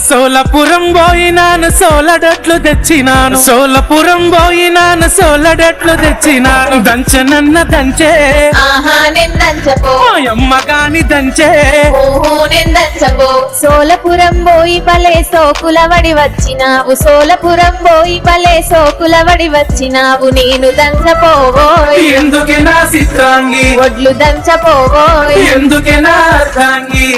సోలపురం పోయినాను సోలడట్లు తెచ్చినాను సోలపురం పోయినాను సోలడట్లు తెచ్చినాను దంచనన్న దంచే అమ్మ గాని దంచే సోలపురం పోయి భలే సోకులవడి వచ్చినావు సోలపురం పోయి భలే సోకులవడి వచ్చినావు నేను దంచపోవోయ్ ఎందుకే నా చిత్రాంగి ఒడ్లు దంచపోవోయ్ ఎందుకే నా అర్థాంగి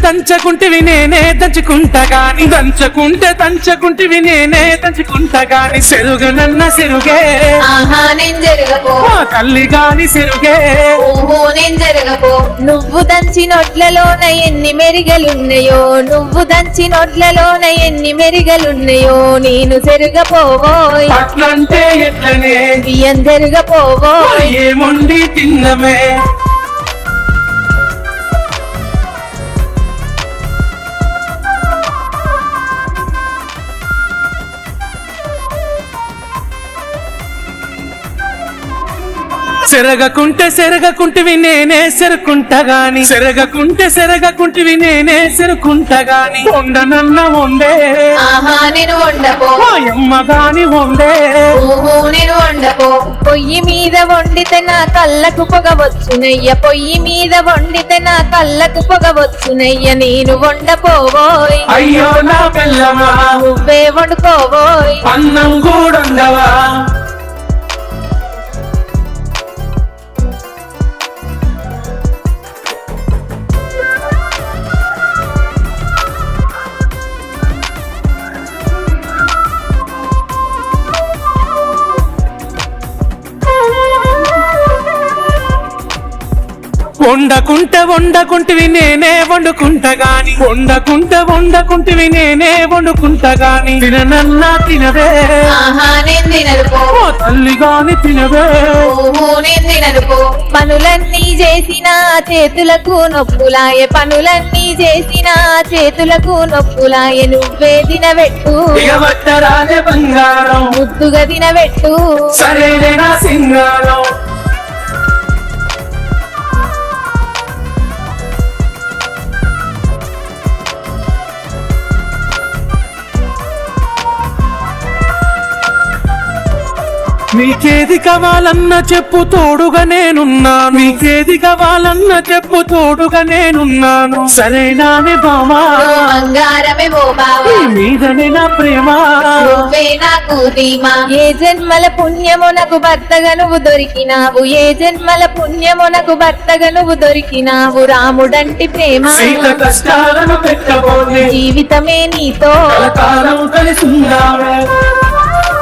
దంచకుంటివి నేనే దంచుకుంటా గాని దంచకుంటివి నేనే దంచుకుంటా గాని సెరుగనన్న సెరుగే తల్లి గాని సెరుగే నువ్వు దంచి నొట్లలోన ఎన్ని మెరిగలున్నాయో నువ్వు దంచి నొట్లలోన ఎన్ని మెరిగలున్నాయో నేను సెరుగపోవోయ్ అట్లంటే ఎట్లనే బియ్యం జరగపోవోయ్ ఏముండి తిన్నమే సెరగకుంటివి నేనే సెరుకుంటా గాని సెరగకుంటివి నేనే సెరుకుంటా గాని వండనన్న వండే నేను వండపో అమ్మ గాని వండే నేను వండపో పొయ్యి మీద వండితే నా కళ్ళకు పొగవచ్చునయ్య పొయ్యి మీద వండితే నా కళ్ళకు పొగవచ్చునయ్య నేను వండపోవోయ్ అయ్యో నా పిల్లమా నువ్వే వండుకోవోయ్ అన్నం కూడండవా వండకుంటివి నేనే వండుకుంటా గాని వండకుంటివి నేనే వండుకుంటా గాని తిననన్నా తినవే తల్లి గాని తినవే పనులన్నీ చేసిన చేతులకు నొప్పులాయే పనులన్నీ చేసిన చేతులకు నొప్పులాయే నువ్వే తినబెట్టు బంగారం ముద్దుగా తినబెట్టు సరేనా సింగారం నీకేది కావాలన్నా చెప్పు తోడుగా నేనున్నాను నీకేది కావాలన్నా చెప్పు తోడుగా నేనున్నాను సరేనానే బావా బంగారమే ఓ బావా మీదనే నా ప్రేమ నువ్వే నాకు ధీమా ఏ జన్మల పుణ్యమునకు భర్తగా నువ్వు దొరికినావు ఏ జన్మల పుణ్యమునకు భర్తగా నువ్వు దొరికినావు రాముడంటి ప్రేమ సీత కష్టాలను పెట్టబోలే జీవితమే నీతో కలకాలం కలిసి ఉండాలి